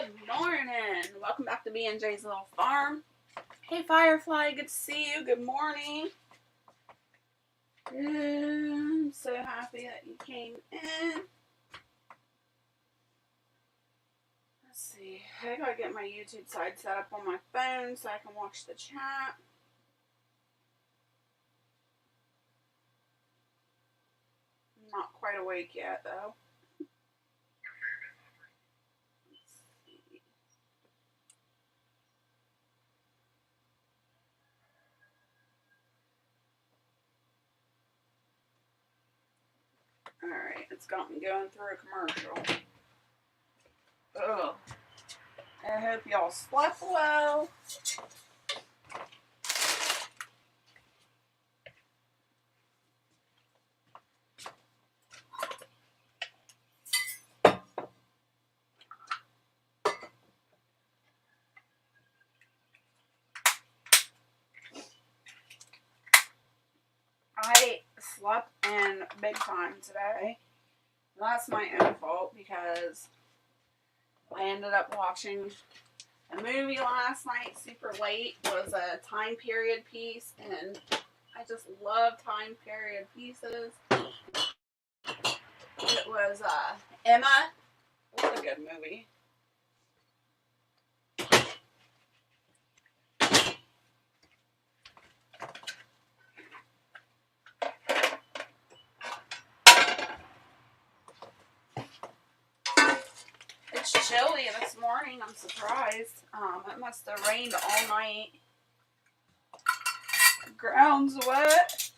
Good morning. Welcome back to B&J's Little Farm. Hey Firefly, good to see you. Good morning. I'm so happy that you came in. Let's see. I gotta get my YouTube side set up on my phone so I can watch the chat. I'm not quite awake yet though. Alright, it's got me going through a commercial. Ugh. I hope y'all slept well. I slept in big time today. That's my own fault because I ended up watching a movie last night super late. It was a time period piece, and I just love time period pieces. It was Emma. It was a good movie. It's chilly this morning. I'm surprised. It must have rained all night. The ground's wet.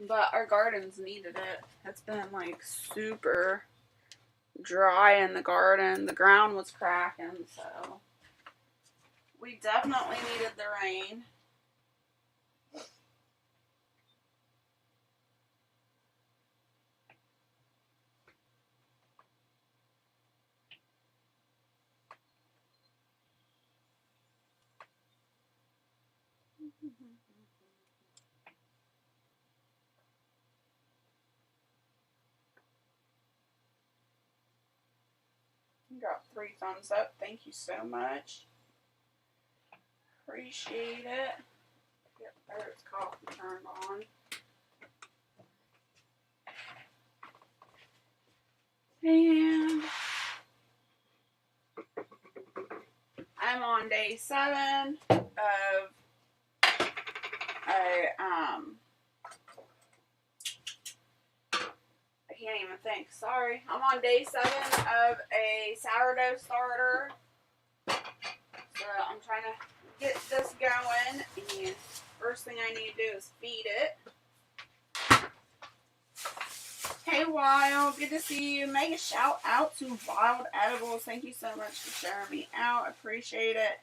But our gardens needed it. It's been like super dry in the garden. The ground was cracking, so we definitely needed the rain. Got 3 thumbs up. Thank you so much. Appreciate it. Get Barrett's coffee turned on. And I'm on day 7 of I can't even think. Sorry. I'm on day 7 of a sourdough starter. So I'm trying to get this going, and first thing I need to do is feed it. Hey Wild, good to see you. Make a shout out to Wild Edibles. Thank you so much for sharing me out. I appreciate it.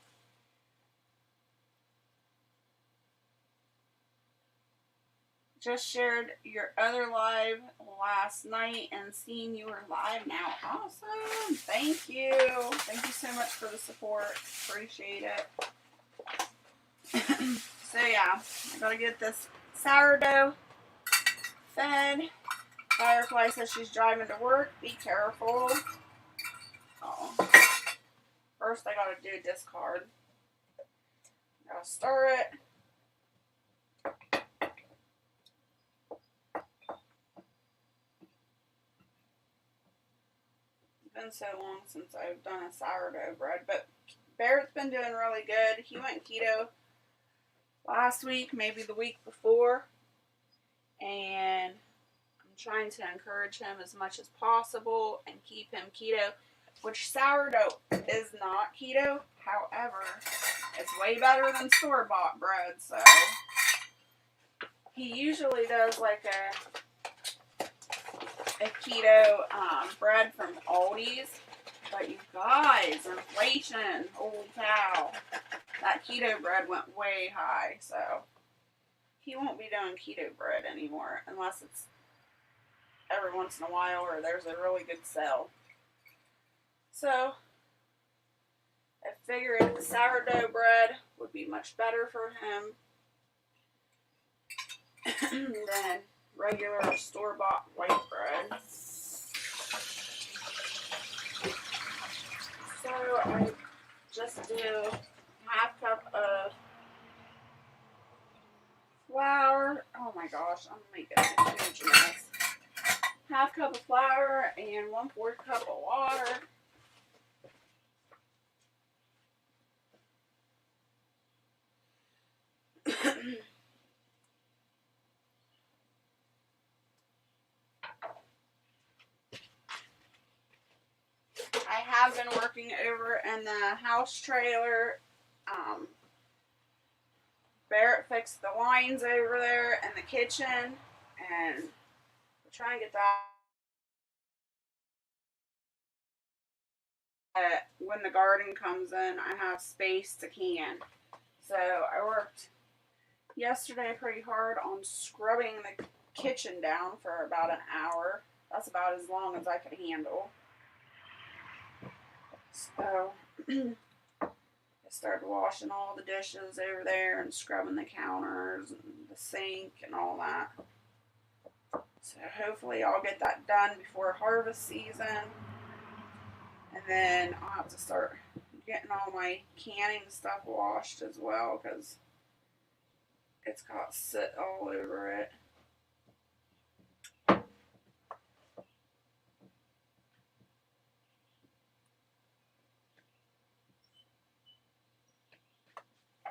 Just shared your other live last night and seeing you were live now. Awesome. Thank you. Thank you so much for the support. Appreciate it. So yeah, I gotta get this sourdough fed. Firefly says she's driving to work. Be careful. Oh. First I gotta do discard. Gotta stir it. Been so long since I've done a sourdough bread, but Barrett's been doing really good. He went keto last week, maybe the week before, and I'm trying to encourage him as much as possible and keep him keto, which sourdough is not keto. However, it's way better than store-bought bread, so he usually does like a keto bread from Aldi's, but you guys, inflation, holy cow, that keto bread went way high, so he won't be doing keto bread anymore unless it's every once in a while or there's a really good sale. So if figured sourdough bread would be much better for him than regular store-bought white bread. So I just do half cup of flour. Oh my gosh, I'm making a huge mess. Half cup of flour and 1/4 cup of water. I have been working over in the house trailer. Barrett fixed the lines over there in the kitchen, and we're trying to get that when the garden comes in, I have space to can. So I worked yesterday pretty hard on scrubbing the kitchen down for about an hour. That's about as long as I could handle. So I started washing all the dishes over there and scrubbing the counters and the sink and all that. So hopefully I'll get that done before harvest season. And then I'll have to start getting all my canning stuff washed as well, because it's got soot all over it.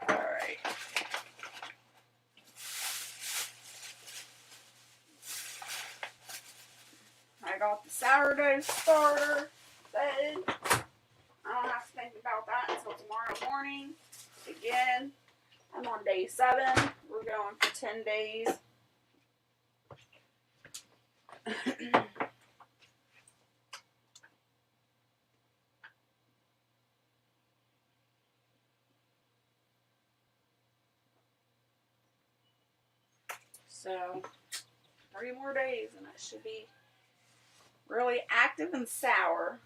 Alright. I got the sourdough starter fed. I don't have to think about that until tomorrow morning. Again, I'm on day 7. We're going for 10 days. So, 3 more days and I should be really active and sour.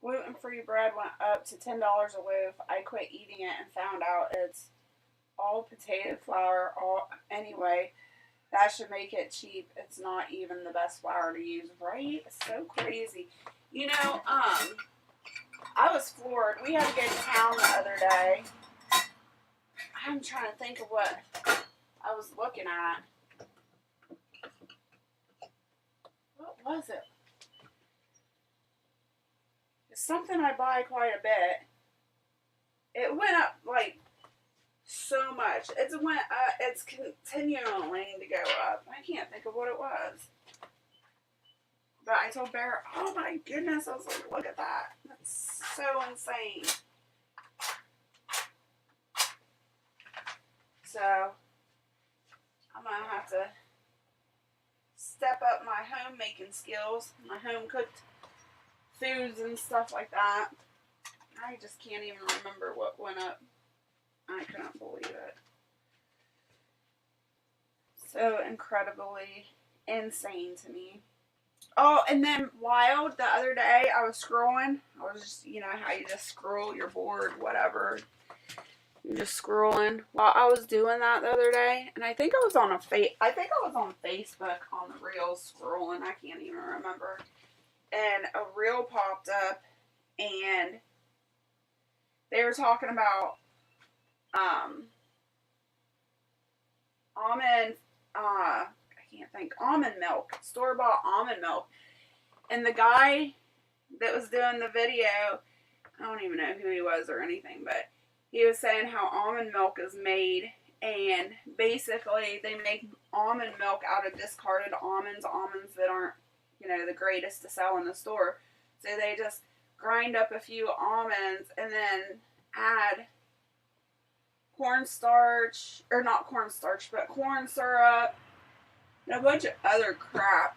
Gluten-free bread went up to $10 a loaf. I quit eating it and found out it's all potato flour. Anyway, that should make it cheap. It's not even the best flour to use, right? It's so crazy. You know, I was floored. We had to go to town the other day. I'm trying to think of what I was looking at. What was it? It's something I buy quite a bit. It went up like so much. It's continuing to go up. I can't think of what it was. But I told Bear, oh my goodness, I was like, look at that. That's so insane. So, I'm going to have to step up my homemaking skills, my home cooked foods and stuff like that. I just can't even remember what went up. I couldn't believe it. So incredibly insane to me. Oh, and then wild, the other day I was scrolling. I was just, you know how you just scroll, you're bored, whatever. You're just scrolling. Well, I was doing that the other day, and I think I was on Facebook on the reels scrolling. I can't even remember. And a reel popped up, and they were talking about almond milk, store-bought almond milk. And the guy that was doing the video, I don't even know who he was or anything, but he was saying how almond milk is made, and basically they make almond milk out of discarded almonds that aren't, you know, the greatest to sell in the store. So they just grind up a few almonds and then add corn syrup, and a bunch of other crap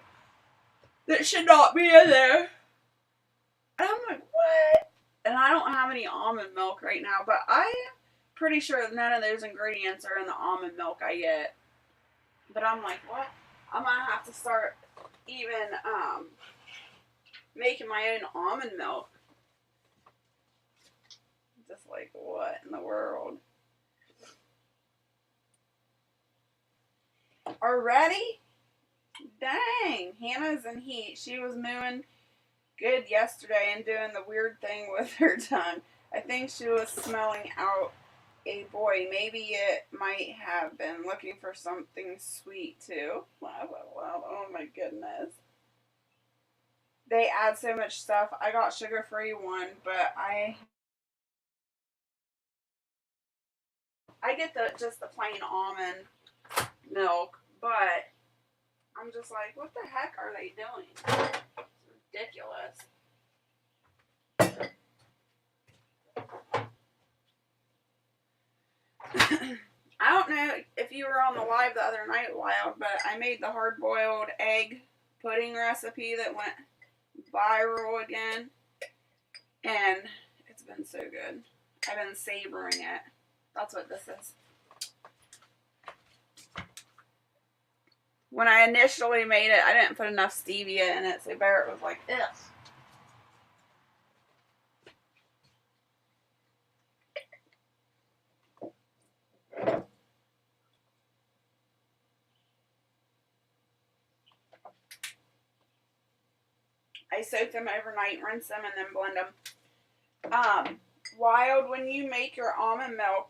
that should not be in there. And I'm like, what? And I don't have any almond milk right now, but I am pretty sure that none of those ingredients are in the almond milk I get. But I'm like, what? I'm going to have to start even making my own almond milk. Just like, what in the world? Already? Dang, Hannah's in heat. She was mooing good yesterday and doing the weird thing with her tongue. I think she was smelling out a boy. Maybe it might have been looking for something sweet too. Wow, oh my goodness. They add so much stuff. I got sugar-free one, but I get just the plain almond milk, but I'm just like, what the heck are they doing? It's ridiculous. I don't know if you were on the live the other night, Wild, but I made the hard-boiled egg pudding recipe that went viral again, and it's been so good. I've been savoring it. That's what this is. When I initially made it, I didn't put enough stevia in it, so Barrett was like, ugh. I soak them overnight, rinse them, and then blend them. Wild, when you make your almond milk,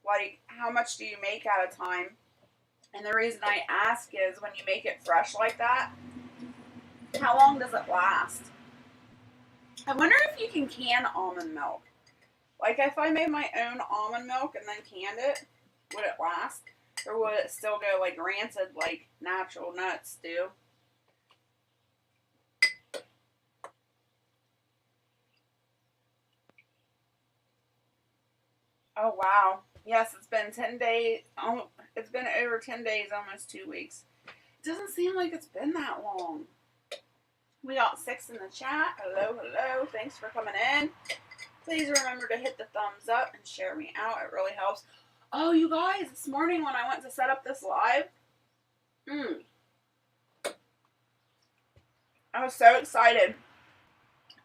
like, how much do you make at a time? And the reason I ask is when you make it fresh like that, how long does it last? I wonder if you can can almond milk. Like, if I made my own almond milk and then canned it, would it last? Or would it still go, like, rancid like natural nuts do? Oh, wow. Yes, it's been 10 days. It's been over 10 days, almost 2 weeks. It doesn't seem like it's been that long. We got 6 in the chat. Hello, hello. Thanks for coming in. Please remember to hit the thumbs up and share me out. It really helps. Oh, you guys, this morning when I went to set up this live, I was so excited.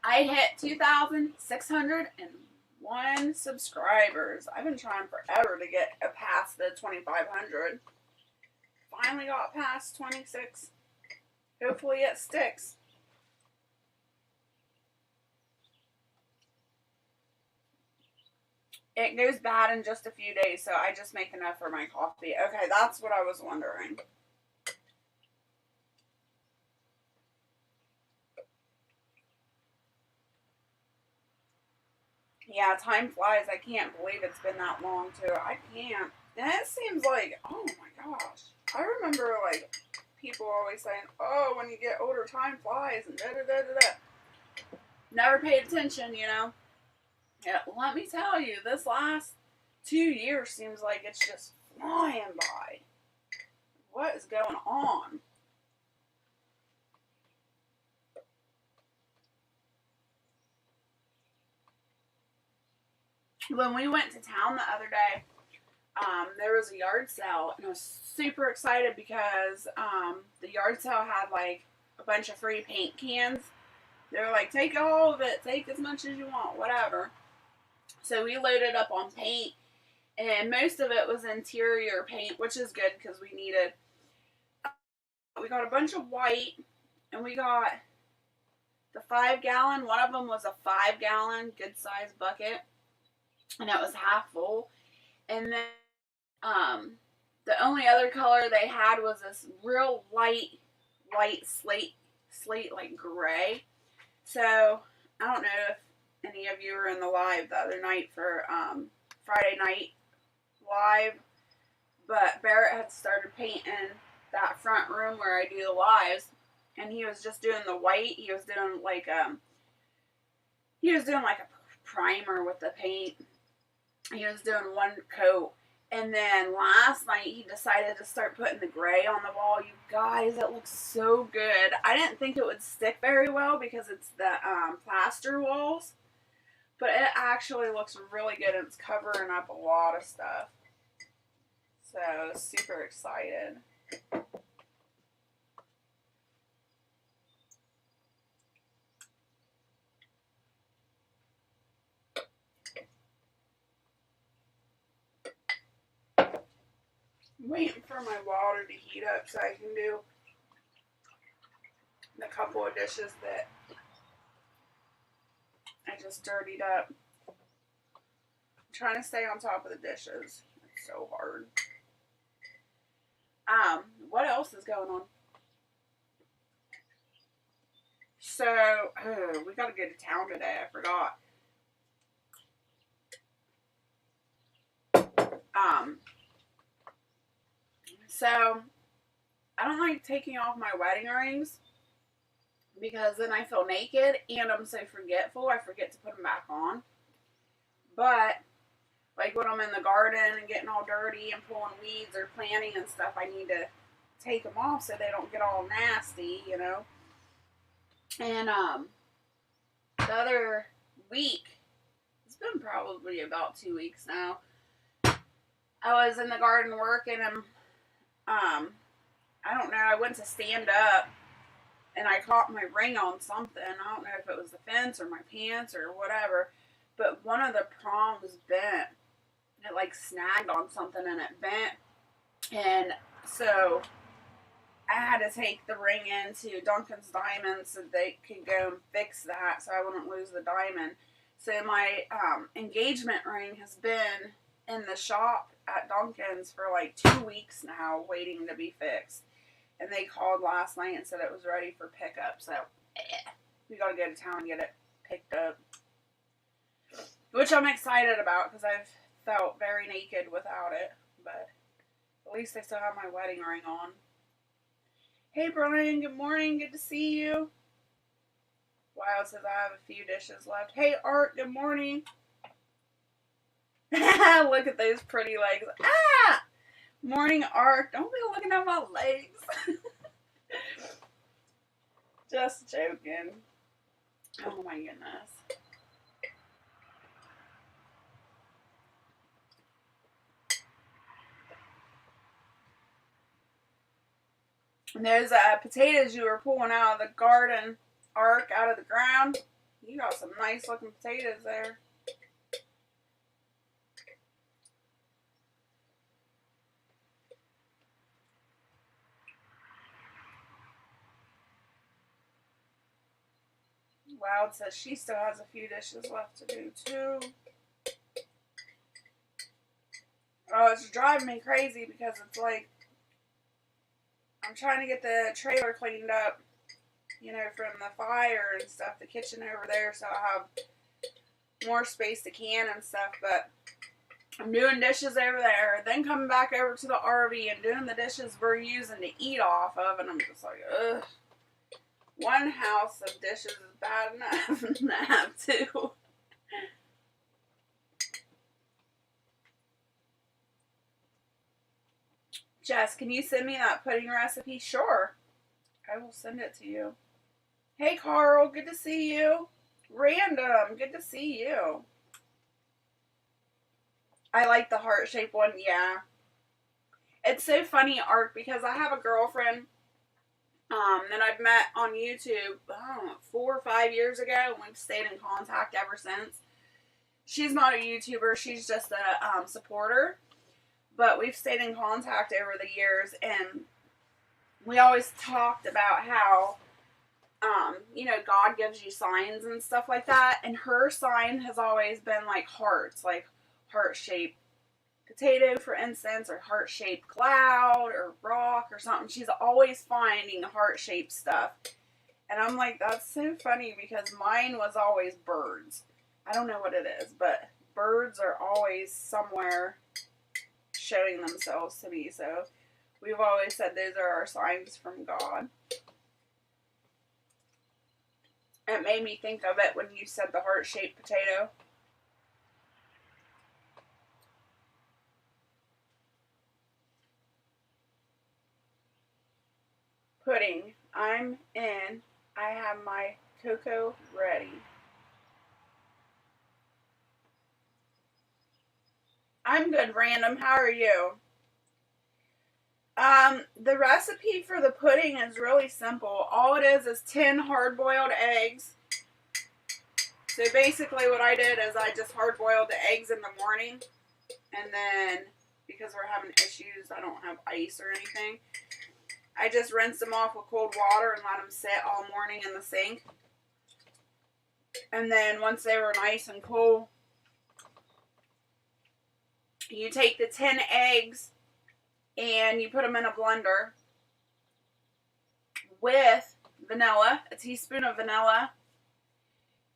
I hit 2,601 subscribers. I've been trying forever to get past the 2,500. Finally got past 26. Hopefully it sticks. It goes bad in just a few days, so I just make enough for my coffee. Okay, that's what I was wondering. Yeah, time flies. I can't believe it's been that long, too. I can't. And it seems like, oh my gosh. I remember, like, people always saying, oh, when you get older, time flies, and da-da-da-da-da. Never paid attention, you know. Yeah, let me tell you, this last 2 years seems like it's just flying by. What is going on? When we went to town the other day, there was a yard sale, and I was super excited because the yard sale had like a bunch of free paint cans. They were like, take all of it, take as much as you want, whatever. So we loaded up on paint, and most of it was interior paint, which is good because we needed. We got a bunch of white, and we got the 5-gallon. One of them was a 5-gallon, good size bucket, and it was half full. And then the only other color they had was this real light slate like gray. So I don't know if any of you were in the live the other night for Friday night live, but Barrett had started painting that front room where I do the lives, and he was just doing the white. He was doing like a primer with the paint. He was doing one coat, and then last night he decided to start putting the gray on the wall. You guys, it looks so good. I didn't think it would stick very well because it's the plaster walls, but it actually looks really good, and it's covering up a lot of stuff. So, super excited. I'm waiting for my water to heat up so I can do the couple of dishes that I just dirtied up. I'm trying to stay on top of the dishes. It's so hard. What else is going on? So, we gotta go to town today. I forgot. So I don't like taking off my wedding rings because then I feel naked and I'm so forgetful. I forget to put them back on. But like when I'm in the garden and getting all dirty and pulling weeds or planting and stuff, I need to take them off so they don't get all nasty, you know. And the other week, it's been probably about 2 weeks now, I was in the garden working and I don't know, I went to stand up and I caught my ring on something. I don't know if it was the fence or my pants or whatever, but one of the prongs bent. It like snagged on something and it bent. And so I had to take the ring into Duncan's Diamonds so they could go and fix that so I wouldn't lose the diamond. So my engagement ring has been in the shop at Duncan's for like 2 weeks now waiting to be fixed. And they called last night and said it was ready for pickup. So we got to go to town and get it picked up. Which I'm excited about because I've felt very naked without it. But at least I still have my wedding ring on. Hey Brian, good morning. Good to see you. Wild says I have a few dishes left. Hey Art, good morning. Look at those pretty legs. Ah! Morning Art. Don't be looking at my legs. Just joking. Oh my goodness. And those potatoes you were pulling out of the garden, Ark, out of the ground. You got some nice looking potatoes there. Wild says she still has a few dishes left to do too. Oh, it's driving me crazy because it's like I'm trying to get the trailer cleaned up, you know, from the fire and stuff, the kitchen over there, so I have more space to can and stuff, but I'm doing dishes over there, then coming back over to the RV and doing the dishes we're using to eat off of, and I'm just like, ugh. One house of dishes is bad enough to have two. Jess, can you send me that pudding recipe? Sure. I will send it to you. Hey, Carl. Good to see you. Random. Good to see you. I like the heart-shaped one. Yeah. It's so funny, Art, because I have a girlfriend that I've met on YouTube, I don't know, 4 or 5 years ago, and we've stayed in contact ever since. She's not a YouTuber. She's just a supporter. But we've stayed in contact over the years, and we always talked about how, you know, God gives you signs and stuff like that. And her sign has always been like hearts, like heart-shaped potato, for instance, or heart-shaped cloud or rock or something. She's always finding heart-shaped stuff. And I'm like, that's so funny because mine was always birds. I don't know what it is, but birds are always somewhere showing themselves to me. So we've always said those are our signs from God. It made me think of it when you said the heart-shaped potato. Pudding. I'm in. I have my cocoa ready. I'm good, Random. How are you? The recipe for the pudding is really simple. All it is 10 hard-boiled eggs. So basically what I did is I just hard-boiled the eggs in the morning. And then because we're having issues. I don't have ice or anything. I just rinse them off with cold water and let them sit all morning in the sink. And then once they were nice and cool, you take the 10 eggs and you put them in a blender with vanilla, a teaspoon of vanilla,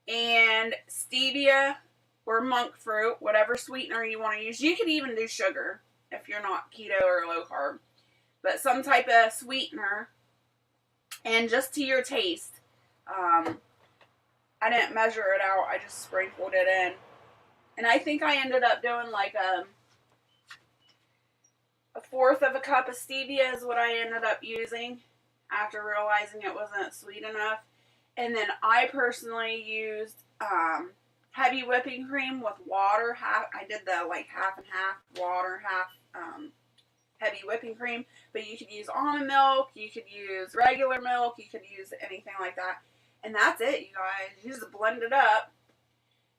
and stevia or monk fruit, whatever sweetener you want to use. You can even do sugar if you're not keto or low carb, but some type of sweetener, and just to your taste. I didn't measure it out, I just sprinkled it in, and I think I ended up doing like a fourth of a cup of stevia is what I ended up using after realizing it wasn't sweet enough. And then I personally used heavy whipping cream with water. I did the like half and half water, half heavy whipping cream. But you could use almond milk, you could use regular milk, you could use anything like that. And that's it, you guys. You just blend it up.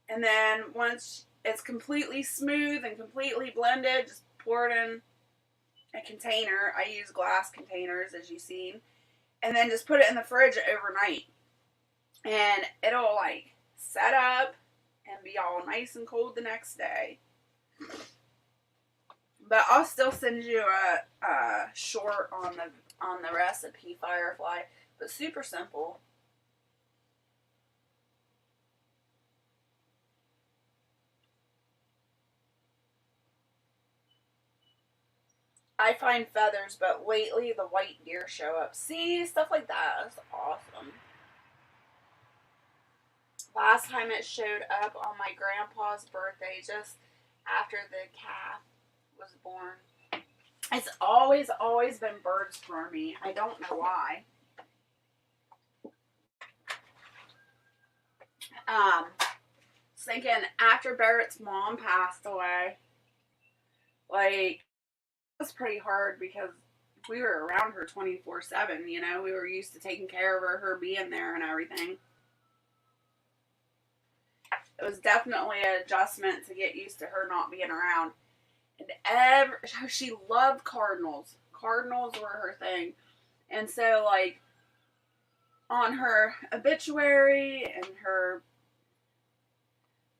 And then once it's completely smooth and completely blended, just pour it in a container. I use glass containers, as you've seen. And then just put it in the fridge overnight. And it'll like set up and be all nice and cold the next day. But I'll still send you a short on the recipe, Firefly. But super simple. I find feathers, but lately the white deer show up. See, stuff like that is awesome. Last time it showed up on my grandpa's birthday, just after the calf was born. It's always been birds for me. I don't know why. Thinking after Barrett's mom passed away, like, it was pretty hard because we were around her 24/7, you know. We were used to taking care of her being there and everything. It was definitely an adjustment to get used to her not being around. And she loved cardinals. Cardinals were her thing. And so, like, on her obituary and her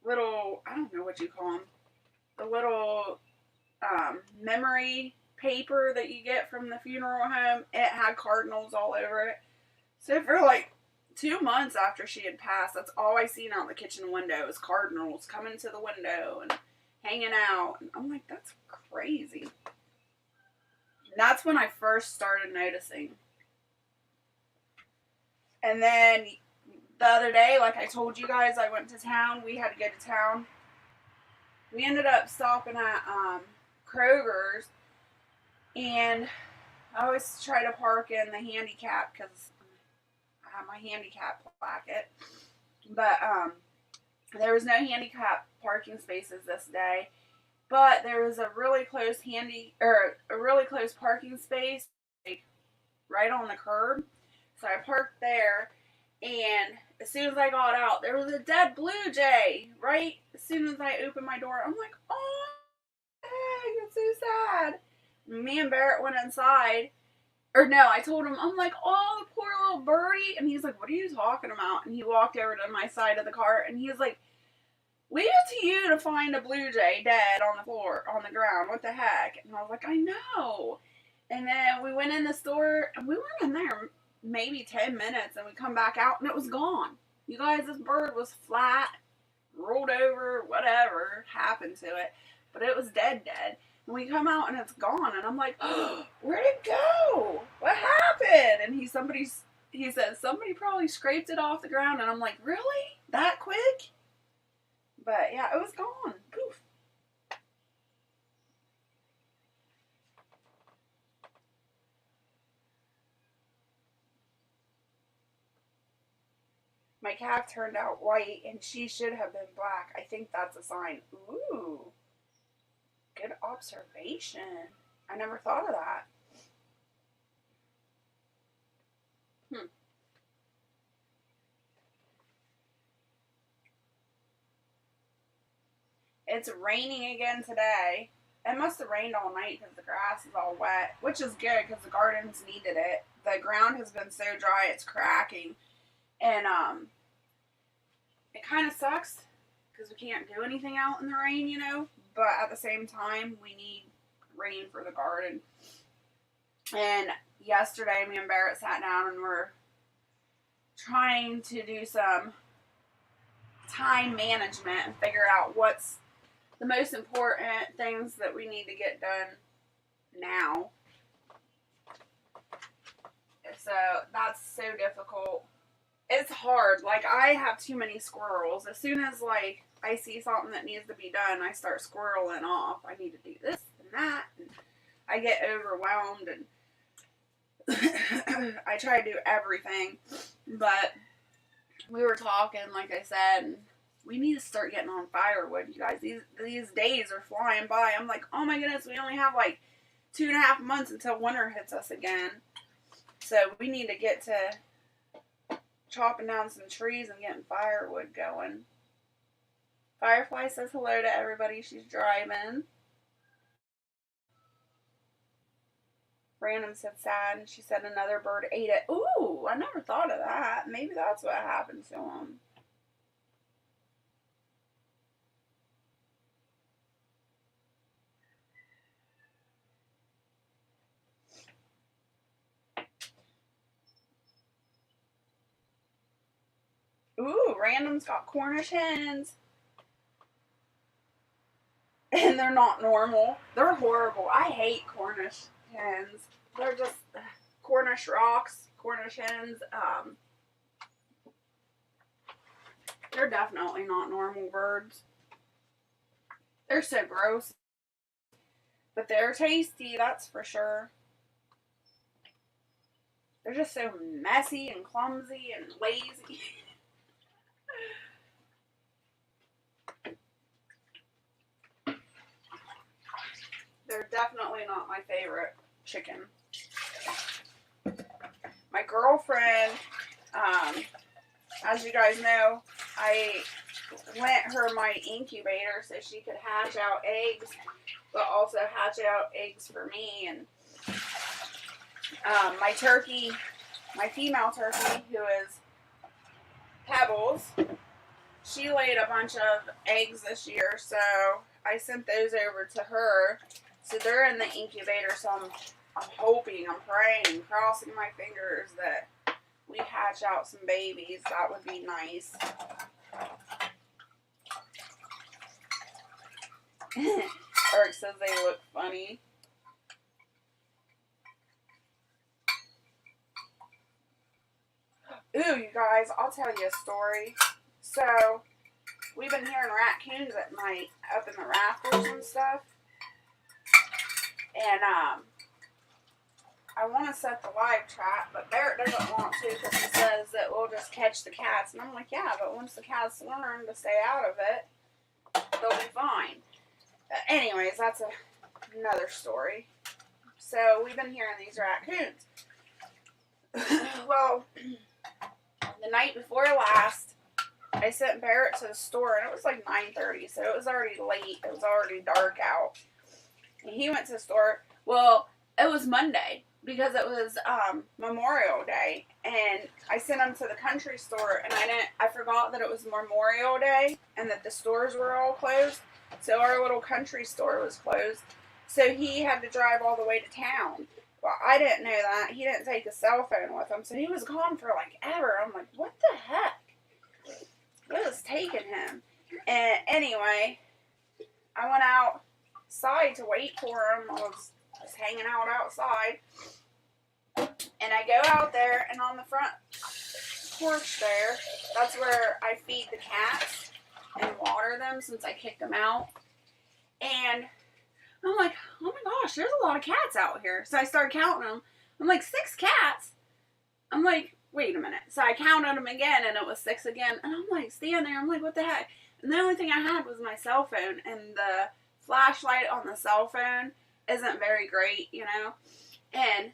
little, I don't know what you call them, the little memory paper that you get from the funeral home, it had cardinals all over it. So for like 2 months after she had passed, that's all I seen out the kitchen window is cardinals coming to the window and hanging out. And I'm like, that's crazy. And that's when I first started noticing. And then the other day, like I told you guys, I went to town. We had to go to town. We ended up stopping at Kroger's, and I always try to park in the handicap because I have my handicap placket. But there was no handicap parking spaces this day, but there was a really close parking space, like, right on the curb. So I parked there, and as soon as I got out, there was a dead blue jay right as soon as I opened my door. I'm like, oh, dang, it's so sad. Me and Barrett went inside. Or no, I told him, I'm like, oh, the poor little birdie. And he's like, what are you talking about? And he walked over to my side of the car, and he was like, leave it to you to find a blue jay dead on the floor, on the ground. What the heck? And I was like, I know. And then we went in the store, and we were in there maybe 10 minutes, and we come back out, and it was gone. You guys, this bird was flat, rolled over, whatever happened to it, but it was dead. And we come out, and it's gone, and I'm like, oh, where'd it go? What happened? And he said, somebody probably scraped it off the ground, and I'm like, really? That quick? But yeah, it was gone. Poof. My calf turned out white, and she should have been black. I think that's a sign. Ooh. Good observation. I never thought of that. It's raining again today. It must have rained all night because the grass is all wet, which is good because the gardens needed it. The ground has been so dry it's cracking, and it kind of sucks because we can't do anything out in the rain, you know. But at the same time, we need rain for the garden. And yesterday, me and Barrett sat down and were trying to do some time management and figure out what's the most important things that we need to get done now. So that's so difficult. It's hard. Like, I have too many squirrels. As soon as, like, I see something that needs to be done, I start squirreling off. I need to do this and that. And I get overwhelmed, and I try to do everything. But we were talking, like I said, and we need to start getting on firewood, you guys. These days are flying by. I'm like, oh my goodness, we only have like 2.5 months until winter hits us again. So we need to get to chopping down some trees and getting firewood going. Firefly says hello to everybody. She's driving. Random said sad, and she said another bird ate it. Ooh, I never thought of that. Maybe that's what happened to him. Ooh, Random's got Cornish hens. And they're not normal. They're horrible. I hate Cornish hens. They're just Cornish rocks, Cornish hens. They're definitely not normal birds. They're so gross. But they're tasty, that's for sure. They're just so messy and clumsy and lazy. They're definitely not my favorite chicken. My girlfriend, as you guys know, I lent her my incubator so she could hatch out eggs, but also hatch out eggs for me. And my turkey, my female turkey, who is Pebbles, she laid a bunch of eggs this year, so I sent those over to her. So they're in the incubator, so I'm hoping, I'm praying, crossing my fingers that we hatch out some babies. That would be nice. Eric says they look funny. Ooh, you guys, I'll tell you a story. So, we've been hearing raccoons at night up in the rafters and stuff. And, I want to set the live trap, but Barrett doesn't want to because he says that we'll just catch the cats. And I'm like, yeah, but once the cats learn to stay out of it, they'll be fine. Anyways, that's another story. So, we've been hearing these raccoons. Well, the night before last, I sent Barrett to the store, and it was like 9:30, so it was already late. It was already dark out. And he went to the store. Well, it was Monday because it was Memorial Day, and I sent him to the country store, and I forgot that it was Memorial Day and that the stores were all closed. So our little country store was closed. So he had to drive all the way to town. Well, I didn't know that. He didn't take his cell phone with him, so he was gone for like ever. I'm like, what the heck? What was taking him? And anyway, I went outside to wait for him. I was just hanging out outside. And I go out there, and on the front porch there, that's where I feed the cats and water them since I kicked them out. And I'm like, oh my gosh, there's a lot of cats out here. So I started counting them. I'm like, 6 cats? I'm like, wait a minute. So I counted them again, and it was 6 again. And I'm like, standing there, I'm like, what the heck? And the only thing I had was my cell phone, and the flashlight on the cell phone isn't very great, you know? And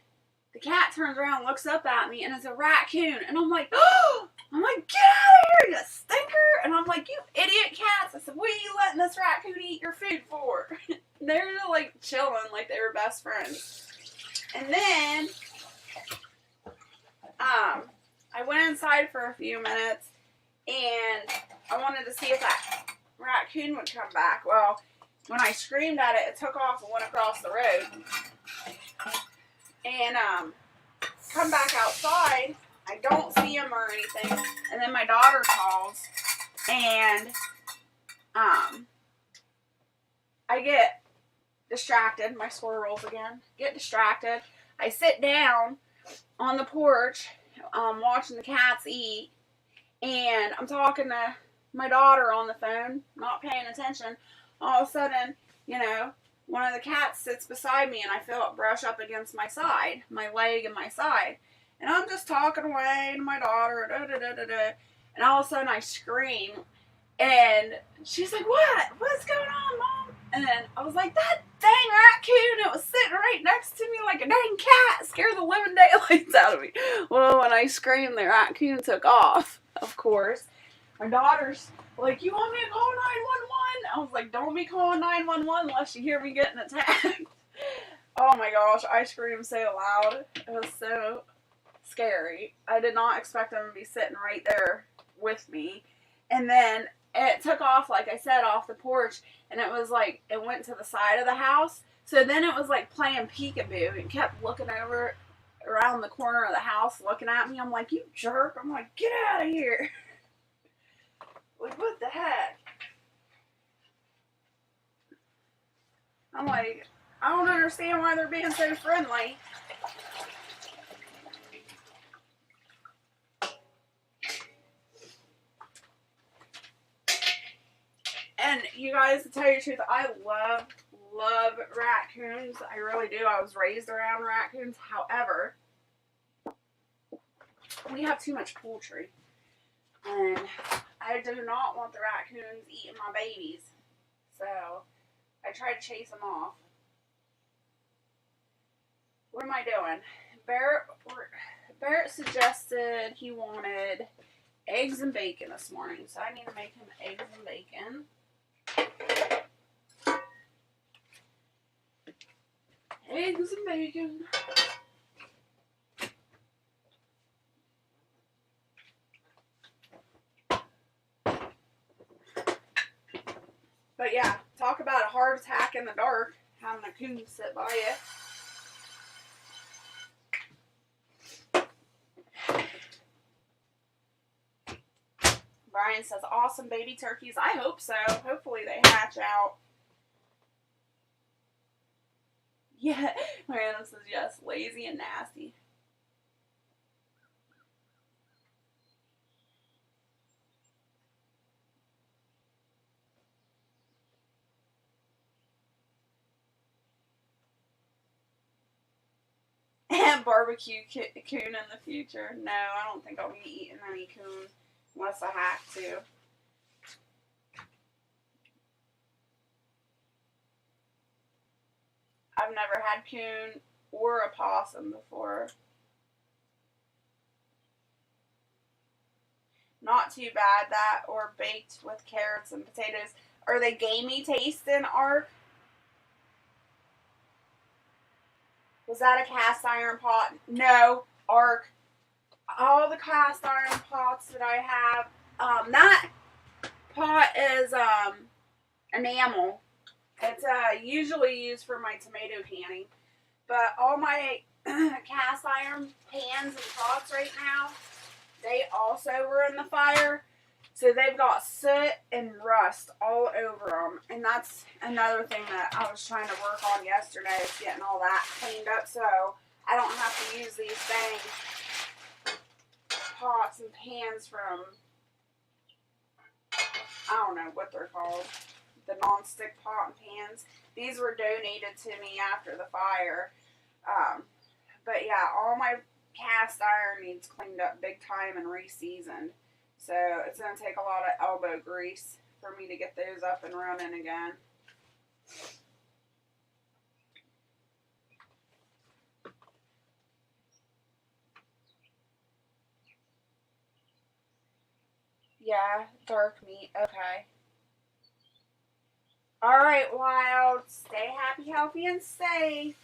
the cat turns around, looks up at me, and it's a raccoon. And I'm like, oh! I'm like, get out of here, you stinker! And I'm like, you idiot cats! I said, what are you letting this raccoon eat your food for? They were just like chilling, like they were best friends. And then, I went inside for a few minutes, and I wanted to see if that raccoon would come back. Well, when I screamed at it, it took off and went across the road. And, come back outside, I don't see him or anything, and then my daughter calls, and, I get distracted. My squirrels again. Get distracted. I sit down on the porch, watching the cats eat, and I'm talking to my daughter on the phone, not paying attention. All of a sudden, you know, one of the cats sits beside me, and I feel it brush up against my side, my leg and my side. And I'm just talking away to my daughter, and all of a sudden I scream, and she's like, "What? What's going on, Mom?" And then I was like, "That dang raccoon, it was sitting right next to me like a dang cat, scared the living daylights out of me." Well, when I screamed, the raccoon took off, of course. My daughter's like, "You want me to call 911? I was like, "Don't be calling 911 unless you hear me getting attacked." Oh my gosh, I screamed so loud. It was so scary. I did not expect them to be sitting right there with me. And then it took off, like I said, off the porch, and it was like, it went to the side of the house. So then it was like playing peekaboo and kept looking over around the corner of the house, looking at me. I'm like, "You jerk." I'm like, "Get out of here." Like, what the heck? I'm like, I don't understand why they're being so friendly. And you guys, to tell you the truth, I love raccoons. I really do. I was raised around raccoons. However, we have too much poultry. And I do not want the raccoons eating my babies. So I try to chase them off. What am I doing? Barrett suggested he wanted eggs and bacon this morning. So I need to make him eggs and bacon. Eggs and bacon. But yeah, talk about a heart attack in the dark, having a coon sit by you. Brian says, "Awesome baby turkeys." I hope so. Hopefully they hatch out. Yeah, Miranda says, "Yes, lazy and nasty." And barbecue coon in the future. No, I don't think I'll be eating any coon unless I have to. I've never had coon or a possum before. Not too bad, that, or baked with carrots and potatoes. Are they gamey tasting, Ark? Was that a cast iron pot? No, Ark. All the cast iron pots that I have, that pot is enamel. It's usually used for my tomato canning. But all my cast iron pans and pots right now, they also were in the fire. So they've got soot and rust all over them. And that's another thing that I was trying to work on yesterday, is getting all that cleaned up so I don't have to use these dang pots and pans from, I don't know what they're called, the non-stick pot and pans. These were donated to me after the fire. But yeah, all my cast iron needs cleaned up big time and re-seasoned. So it's going to take a lot of elbow grease for me to get those up and running again. Yeah, dark meat. Okay. All right, wild. Stay happy, healthy, and safe.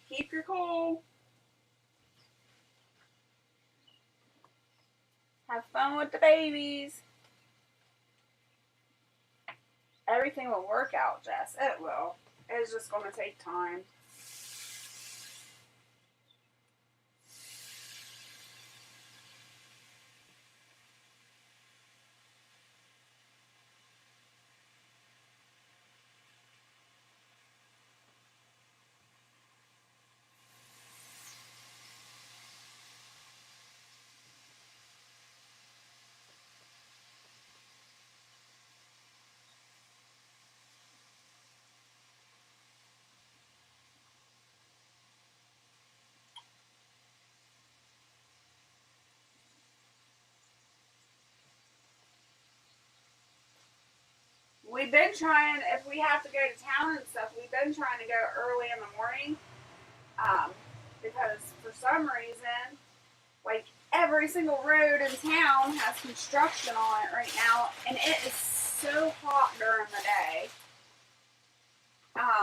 Keep your cool. Have fun with the babies. Everything will work out, Jess. It will. It's just going to take time. We've been trying, if we have to go to town and stuff, we've been trying to go early in the morning. Because for some reason, like every single road in town has construction on it right now, and it is so hot during the day.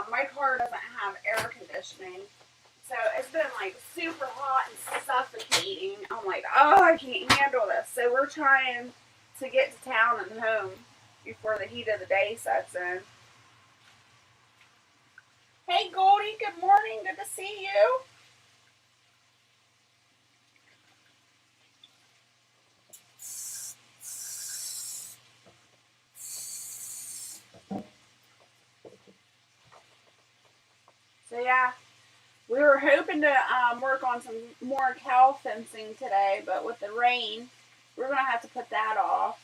My car doesn't have air conditioning, so it's been like super hot and suffocating. I'm like, oh, I can't handle this. So we're trying to get to town and home before the heat of the day sets in. Hey Goldie, good morning. Good to see you. So yeah, we were hoping to work on some more cow fencing today, but with the rain, we're going to have to put that off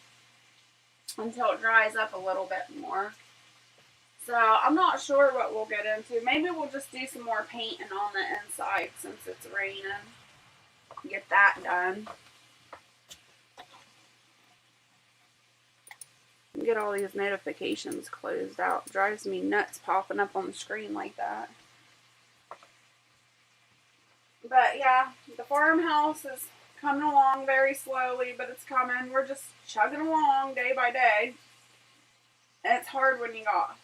until it dries up a little bit more. So I'm not sure what we'll get into. Maybe we'll just do some more painting on the inside since it's raining. Get that done. Get all these notifications closed out. Drives me nuts popping up on the screen like that. But yeah, the farmhouse is coming along very slowly, but it's coming. We're just chugging along day by day. And it's hard when you got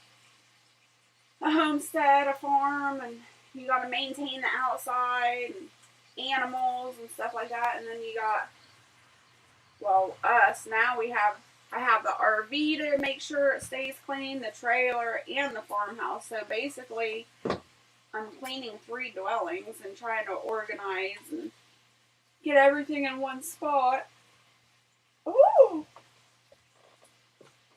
a homestead, a farm, and you got to maintain the outside and animals and stuff like that. And then you got, well, us. Now I have the RV to make sure it stays clean, the trailer, and the farmhouse. So basically, I'm cleaning 3 dwellings and trying to organize and get everything in one spot. Ooh!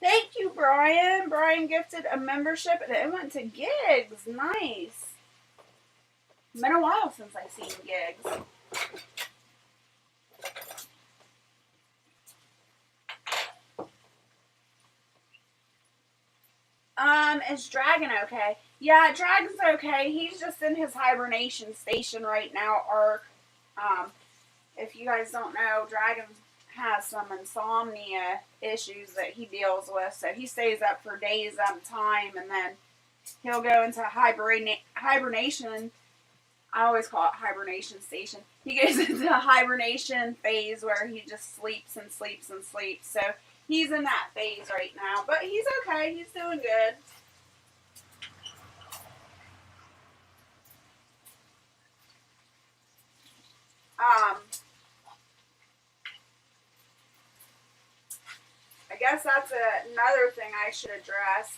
Thank you, Brian. Brian gifted a membership and it went to Gigs. Nice. It's been a while since I've seen Gigs. Is Dragon okay? Yeah, Dragon's okay. He's just in his hibernation station right now. Or, if you guys don't know, Dragon has some insomnia issues that he deals with. So he stays up for days at a time, and then he'll go into hibernation. I always call it hibernation station. He goes into a hibernation phase where he just sleeps and sleeps and sleeps. So he's in that phase right now. But he's okay. He's doing good. I guess that's another thing I should address.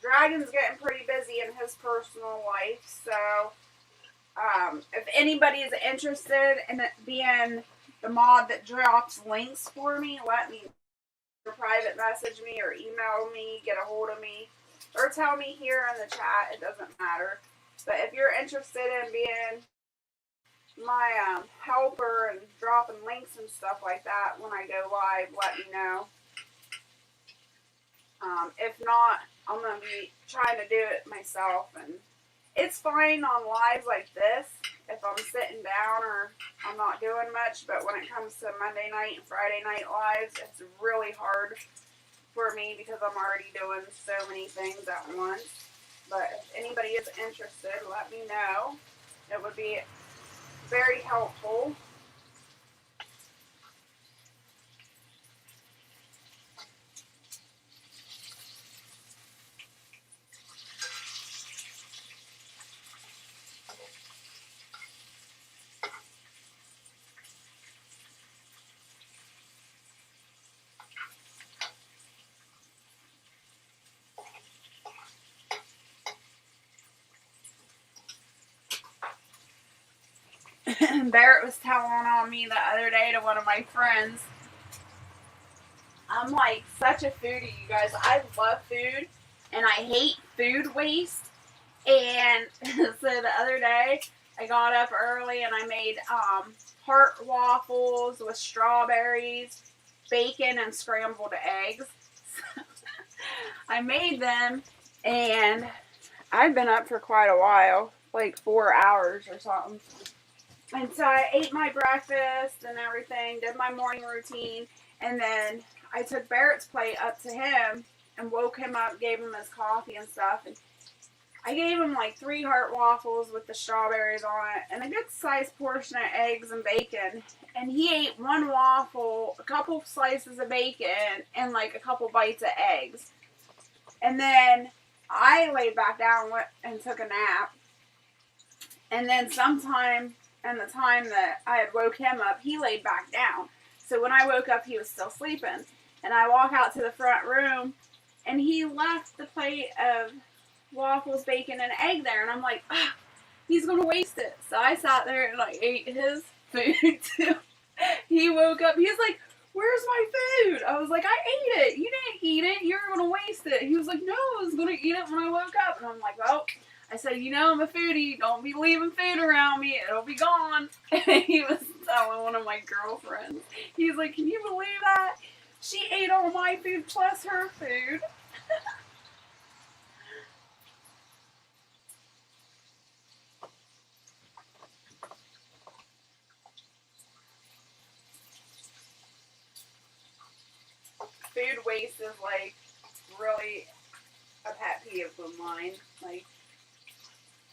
Dragon's getting pretty busy in his personal life, so if anybody is interested in it being the mod that drops links for me, let me private message me or email me, get a hold of me, or tell me here in the chat. It doesn't matter. But if you're interested in being my helper and dropping links and stuff like that when I go live, let me know. If not, I'm going to be trying to do it myself. And it's fine on lives like this if I'm sitting down or I'm not doing much. But when it comes to Monday night and Friday night lives, it's really hard for me because I'm already doing so many things at once. But if anybody is interested, let me know. It would be very helpful. Barrett was telling on me the other day to one of my friends. I'm like such a foodie, you guys. I love food and I hate food waste. And so the other day I got up early and I made heart waffles with strawberries, bacon, and scrambled eggs. I made them and I'd been up for quite a while, like 4 hours or something. And so I ate my breakfast and everything, did my morning routine, and then I took Barrett's plate up to him and woke him up, gave him his coffee and stuff. And I gave him like 3 heart waffles with the strawberries on it and a good sized portion of eggs and bacon. And he ate 1 waffle, a couple slices of bacon, and like a couple bites of eggs. And then I laid back down and took a nap. And then sometime in the time that I had woke him up, he laid back down. So when I woke up, he was still sleeping. And I walk out to the front room, and he left the plate of waffles, bacon, and egg there. And I'm like, he's going to waste it. So I sat there and I ate his food too. He woke up. He's like, where's my food? I was like, I ate it. You didn't eat it. You're going to waste it. He was like, no, I was going to eat it when I woke up. And I'm like, well, I said, you know I'm a foodie. Don't be leaving food around me. It'll be gone. And he was telling one of my girlfriends. He's like, can you believe that? She ate all my food plus her food. Food waste is like really a pet peeve of mine. Like,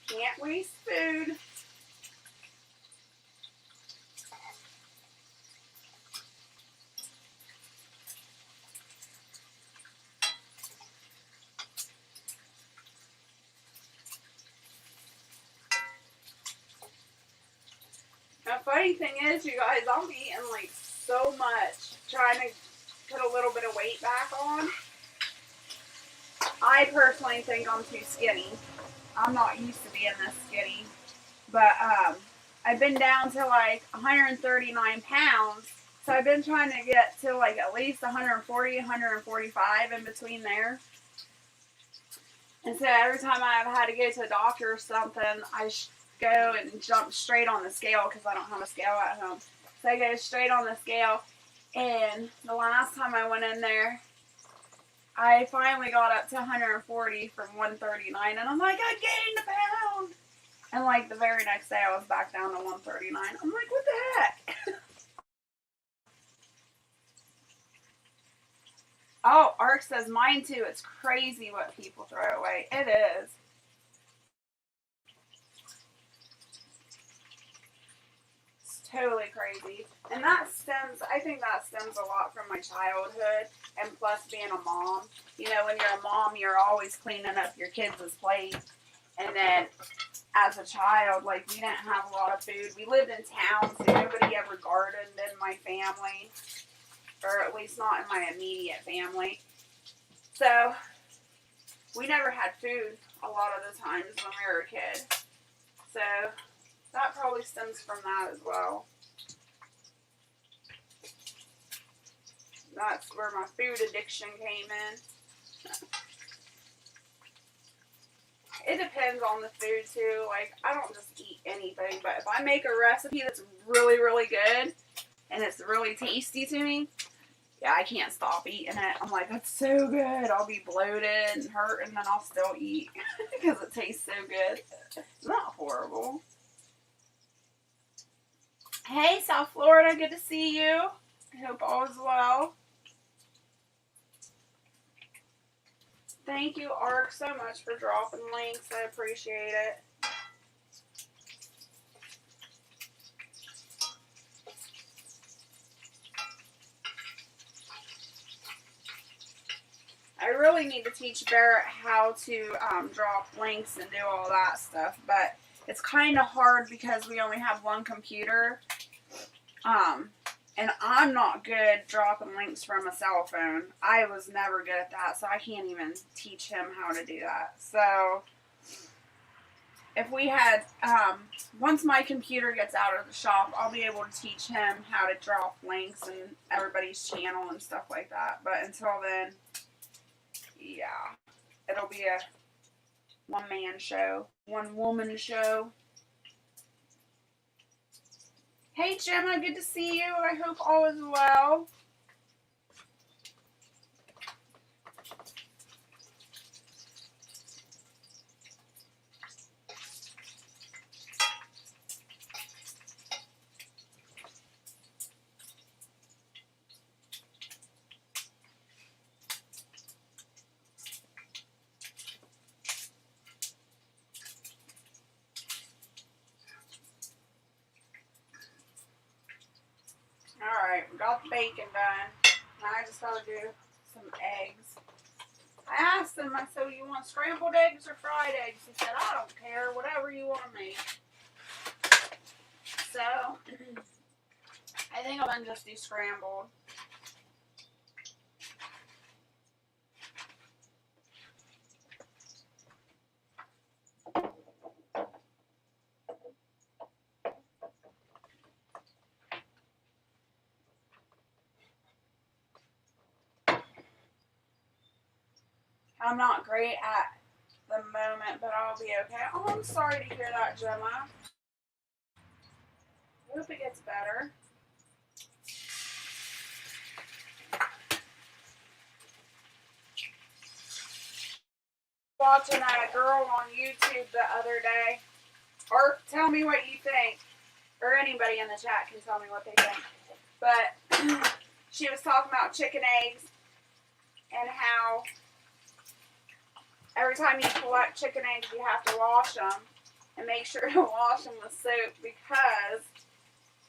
can't waste food. The funny thing is, you guys, I'm eating like so much, trying to put a little bit of weight back on. I personally think I'm too skinny. I'm not used to being this skinny. But I've been down to like 139 pounds. So I've been trying to get to like at least 140, 145 in between there. And so every time I've had to go to a doctor or something, I go and jump straight on the scale because I don't have a scale at home. So I go straight on the scale. And the last time I went in there, I finally got up to 140 from 139. And I'm like, I gained a pound. And like the very next day, I was back down to 139. I'm like, what the heck? Oh, Ark says mine too. It's crazy what people throw away. It is. It's totally crazy. And that stems, I think that stems a lot from my childhood and plus being a mom. You know, when you're a mom, you're always cleaning up your kids' plate. And then as a child, like, we didn't have a lot of food. We lived in town, so nobody ever gardened in my family. Or at least not in my immediate family. So, we never had food a lot of the times when we were a kid. So, that probably stems from that as well. That's where my food addiction came in. It depends on the food too. Like, I don't just eat anything, but if I make a recipe that's really, really good and it's really tasty to me, yeah, I can't stop eating it. I'm like, that's so good. I'll be bloated and hurt, and then I'll still eat because it tastes so good. It's not horrible. Hey, South Florida, good to see you. I hope all is well. Thank you, Ark, so much for dropping links. I appreciate it. I really need to teach Barrett how to drop links and do all that stuff, but it's kind of hard because we only have one computer, and I'm not good dropping links from a cell phone. I was never good at that, so I can't even teach him how to do that. So if we had, once my computer gets out of the shop, I'll be able to teach him how to drop links and everybody's channel and stuff like that. But until then, yeah, it'll be a one-man show, one-woman show. Hey, Gemma, good to see you. I hope all is well. Alright, we got the bacon done. Now I just gotta do some eggs. I asked him, I said, you want scrambled eggs or fried eggs? He said, I don't care, whatever you want to make. So, I think I'm gonna just do scrambled. I'm not great at the moment, but I'll be okay. Oh, I'm sorry to hear that, Gemma. I hope it gets better. Watching a girl on YouTube the other day, or tell me what you think, or anybody in the chat can tell me what they think. But she was talking about chicken eggs and how every time you collect chicken eggs, you have to wash them and make sure to wash them with soap, because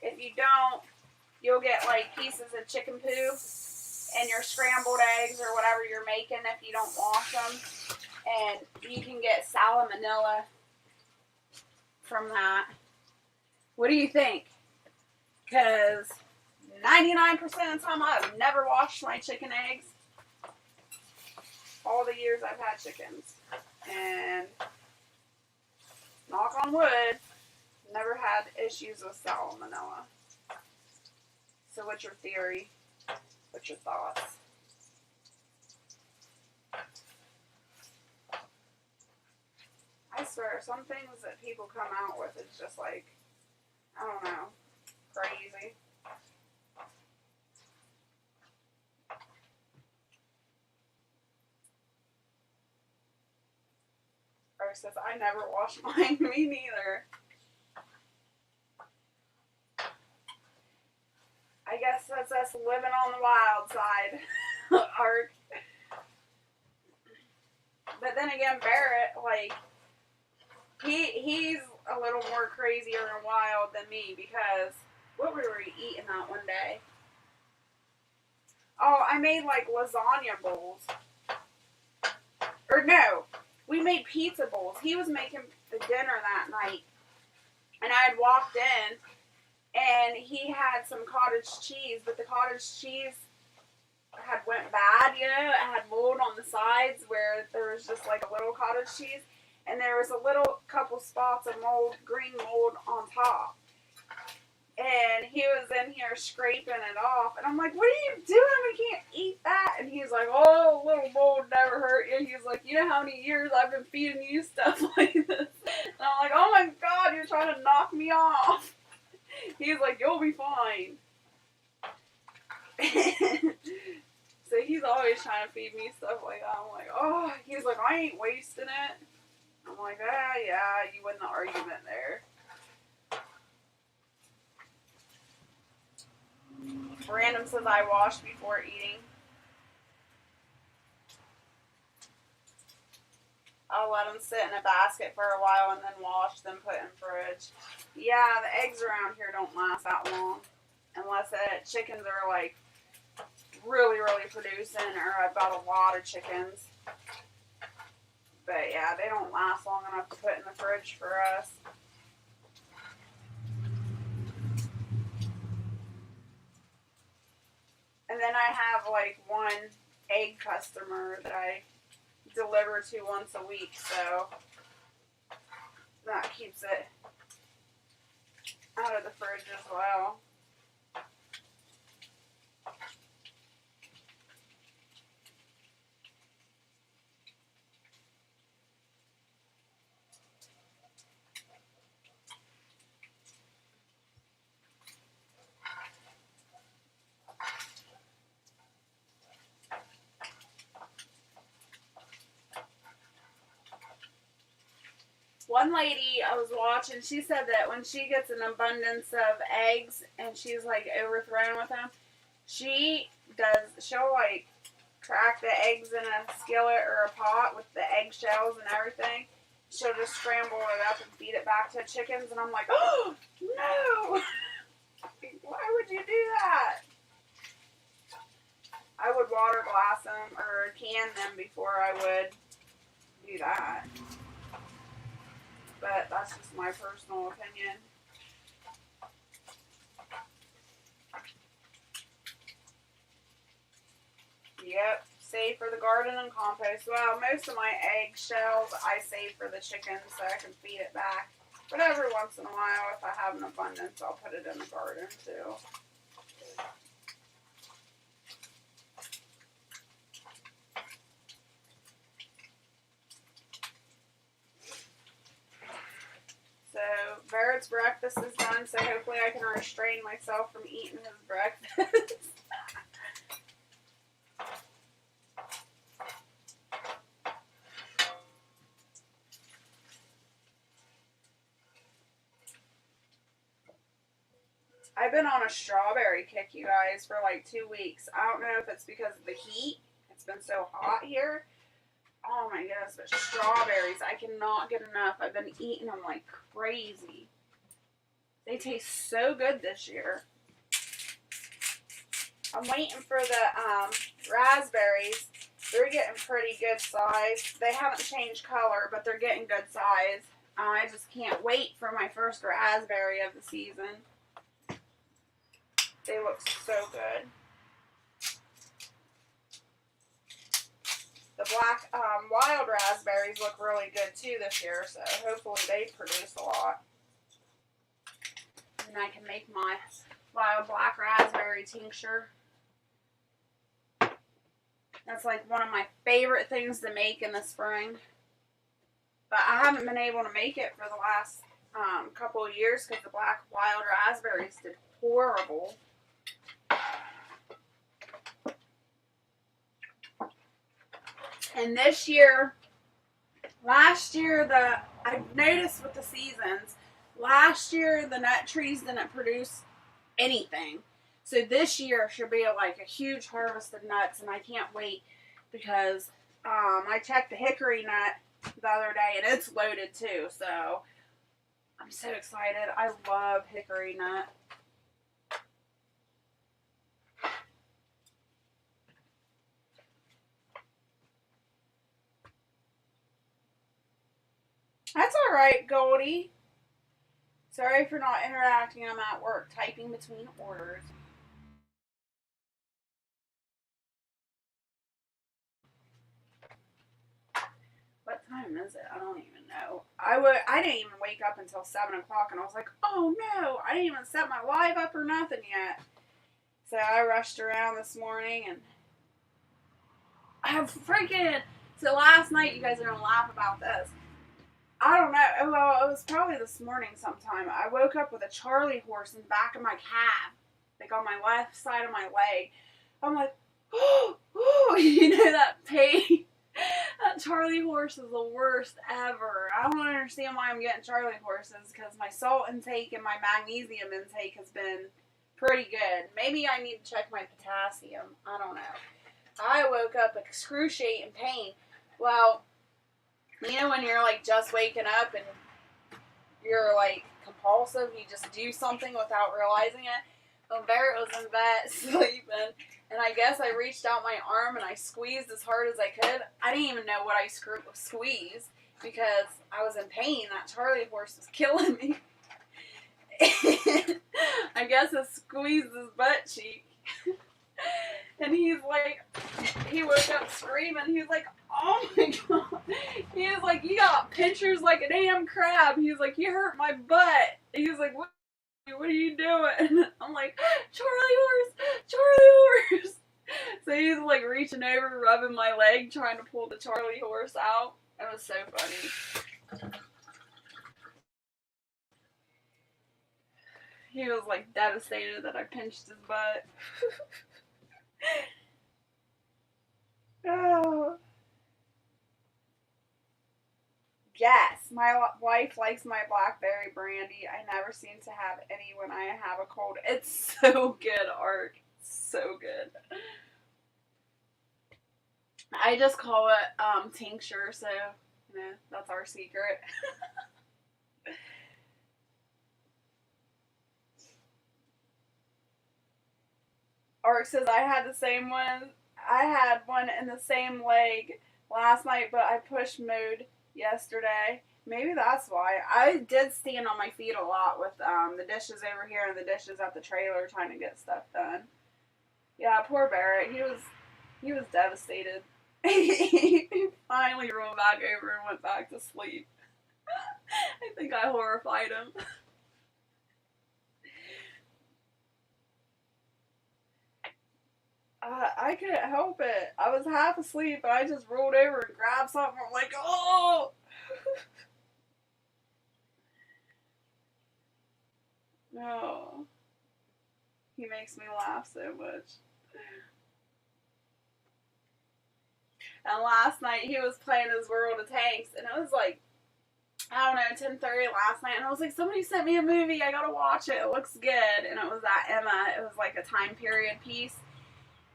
if you don't, you'll get like pieces of chicken poo in your scrambled eggs or whatever you're making if you don't wash them, and you can get salmonella from that. What do you think? Because 99% of the time I've never washed my chicken eggs. All the years I've had chickens. And knock on wood, never had issues with salmonella. So what's your theory? What's your thoughts? I swear, some things that people come out with is just like, I don't know, crazy. Or says, I never wash mine. Me neither. I guess that's us living on the wild side, Art. But then again, Barrett, like, he's a little more crazier and wild than me, because what were we eating that one day? Oh, I made like lasagna bowls. Or no, we made pizza bowls. He was making the dinner that night, and I had walked in, and he had some cottage cheese, but the cottage cheese had went bad, you know, it had mold on the sides where there was just like a little cottage cheese, and there was a little couple spots of mold, green mold on top. And he was in here scraping it off, and I'm like, what are you doing? We can't eat that. And he's like, oh, little mold never hurt you. He's like, you know how many years I've been feeding you stuff like this? And I'm like, oh my God, you're trying to knock me off. He's like, you'll be fine. So he's always trying to feed me stuff like that. I'm like, oh, he's like, I ain't wasting it. I'm like, ah, yeah, you win the argument there. Random says I wash before eating. I'll let them sit in a basket for a while and then wash them, put in fridge. Yeah, the eggs around here don't last that long. Unless the chickens are like really, really producing, or I've got a lot of chickens. But yeah, they don't last long enough to put in the fridge for us. And then I have like one egg customer that I deliver to once a week, so that keeps it out of the fridge as well. One lady I was watching, she said that when she gets an abundance of eggs and she's like overthrown with them, she'll like crack the eggs in a skillet or a pot with the eggshells and everything. She'll just scramble it up and feed it back to chickens, and I'm like, oh no! Why would you do that? I would water glass them or can them before I would do that. But that's just my personal opinion. Yep, save for the garden and compost. Well, most of my egg shells I save for the chickens so I can feed it back. But every once in a while, if I have an abundance, I'll put it in the garden too. So, Barrett's breakfast is done, so hopefully I can restrain myself from eating his breakfast. I've been on a strawberry kick, you guys, for like 2 weeks. I don't know if it's because of the heat. It's been so hot here. Oh my goodness, but strawberries, I cannot get enough. I've been eating them like crazy. They taste so good this year. I'm waiting for the raspberries. They're getting pretty good size. They haven't changed color, but they're getting good size. I just can't wait for my first raspberry of the season. They look so good. The black wild raspberries look really good too this year, so hopefully they produce a lot. And I can make my wild black raspberry tincture. That's like one of my favorite things to make in the spring. But I haven't been able to make it for the last couple of years because the black wild raspberries did horrible. And this year, last year, I've noticed with the seasons, last year the nut trees didn't produce anything. So this year should be like a huge harvest of nuts, and I can't wait because I checked the hickory nut the other day and it's loaded too. So I'm so excited. I love hickory nut. That's alright, Goldie. Sorry for not interacting. I'm at work typing between orders. What time is it? I don't even know. I didn't even wake up until 7 o'clock, and I was like, oh no, I didn't even set my live up or nothing yet. So I rushed around this morning, and so last night, you guys are going to laugh about this. I don't know. Well, it was probably this morning sometime. I woke up with a Charlie horse in the back of my calf, like on my left side of my leg. I'm like, oh, you know that pain? That Charlie horse is the worst ever. I don't understand why I'm getting Charlie horses because my salt intake and my magnesium intake has been pretty good. Maybe I need to check my potassium. I don't know. I woke up excruciating pain. Well, you know when you're like just waking up and you're like compulsive, you just do something without realizing it? Well, Barrett was in bed sleeping, and I guess I reached out my arm and I squeezed as hard as I could. I didn't even know what I squeezed because I was in pain. That Charlie horse was killing me. I guess I squeezed his butt cheek. And he's like, he woke up screaming. He was like, oh my God. He was like, you got pinchers like a damn crab. He was like, you hurt my butt. He was like, what are you doing? I'm like, Charlie horse, Charlie horse. So he's like reaching over, rubbing my leg, trying to pull the Charlie horse out. It was so funny. He was like devastated that I pinched his butt. Oh. Yes, my wife likes my blackberry brandy. I never seem to have any when I have a cold. It's so good, Art. So good. I just call it tincture, so that's our secret. Art says I had the same one. I had one in the same leg last night, but I push mode yesterday. Maybe that's why. I did stand on my feet a lot with the dishes over here and the dishes at the trailer trying to get stuff done. Yeah, poor Barrett. He was devastated. He finally rolled back over and went back to sleep. I think I horrified him. I couldn't help it. I was half asleep, and I just rolled over and grabbed something. I'm like, oh! No. He makes me laugh so much. And last night, he was playing his World of Tanks, and it was like, I don't know, 10:30 last night, and I was like, somebody sent me a movie, I gotta watch it, it looks good, and it was that Emma, it was like a time period piece,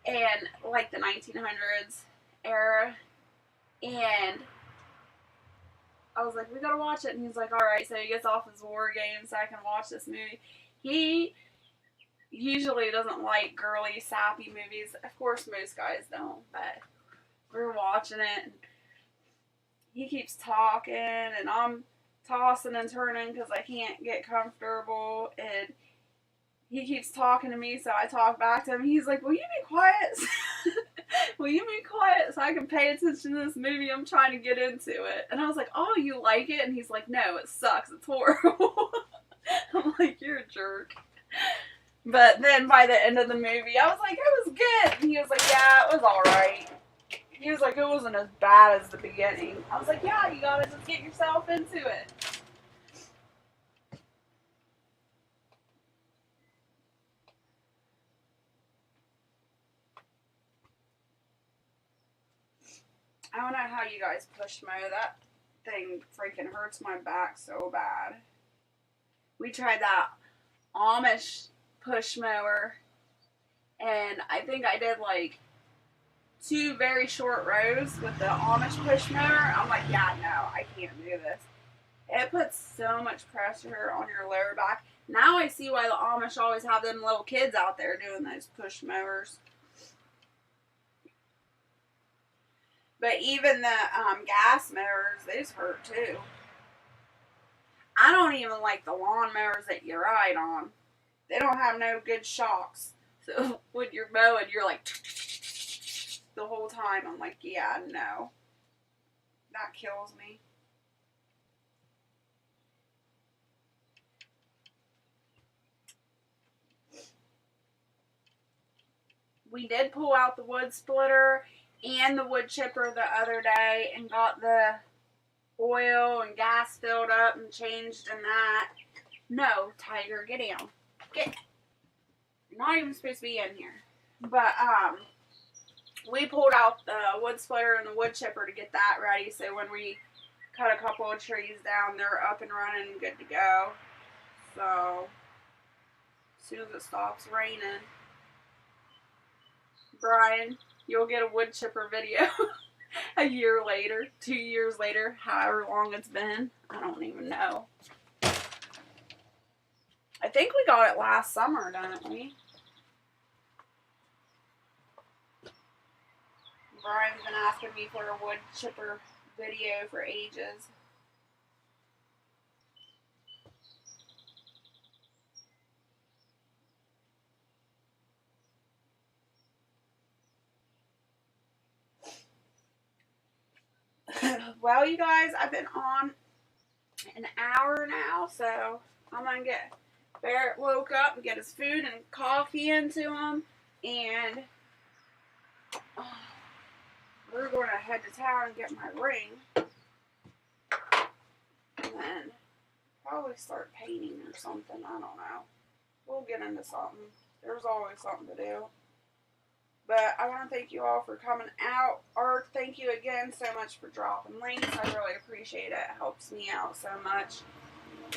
and like the 1900s era, and I was like, we gotta watch it, and he's like, alright, so he gets off his war game so I can watch this movie. He usually doesn't like girly, sappy movies, of course most guys don't, but we're watching it, and he keeps talking, and I'm tossing and turning because I can't get comfortable, and he keeps talking to me, so I talk back to him. He's like, will you be quiet? Will you be quiet so I can pay attention to this movie? I'm trying to get into it. And I was like, oh, you like it? And he's like, no, it sucks. It's horrible. I'm like, you're a jerk. But then by the end of the movie, I was like, it was good. And he was like, yeah, it was alright. He was like, it wasn't as bad as the beginning. I was like, yeah, you gotta just get yourself into it. I don't know how you guys push mow. That thing freaking hurts my back so bad. We tried that Amish push mower, and I think I did like 2 very short rows with the Amish push mower. I'm like, yeah, no, I can't do this. It puts so much pressure on your lower back. Now I see why the Amish always have them little kids out there doing those push mowers. But even the gas mowers, those hurt too. I don't even like the lawn mowers that you ride on. They don't have no good shocks. So when you're mowing, you're like the whole time. I'm like, yeah, no. That kills me. We did pull out the wood splitter and the wood chipper the other day and got the oil and gas filled up and changed in that. No, Tiger, get down. Get. You're not even supposed to be in here. But, we pulled out the wood splitter and the wood chipper to get that ready, so when we cut a couple of trees down, they're up and running and good to go. So, as soon as it stops raining, Brian, you'll get a wood chipper video a year later, 2 years later, however long it's been. I don't even know. I think we got it last summer, didn't we? Brian's been asking me for a wood chipper video for ages. Well, you guys, I've been on an hour now, so I'm going to get Barrett woke up and get his food and coffee into him, and we're going to head to town and get my ring, and then probably start painting or something. I don't know. We'll get into something. There's always something to do. But I want to thank you all for coming out. Or thank you again so much for dropping links. I really appreciate it. It helps me out so much.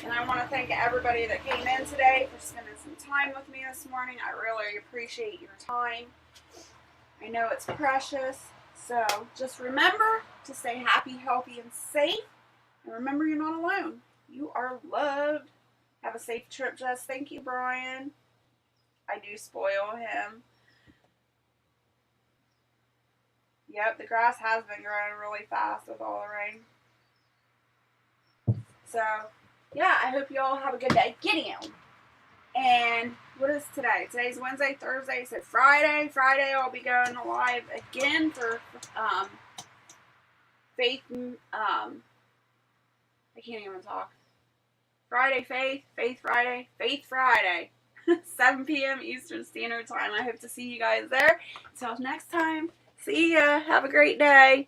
And I want to thank everybody that came in today for spending some time with me this morning. I really appreciate your time. I know it's precious. So just remember to stay happy, healthy, and safe. And remember, you're not alone. You are loved. Have a safe trip, Jess. Thank you, Brian. I do spoil him. Yep, the grass has been growing really fast with all the rain. So, yeah, I hope you all have a good day. Get out. And what is today? Today's Wednesday, Thursday, so Friday. Friday I'll be going live again for Faith. I can't even talk. Friday Faith Friday. 7 p.m. Eastern Standard Time. I hope to see you guys there. Until next time. See ya. Have a great day.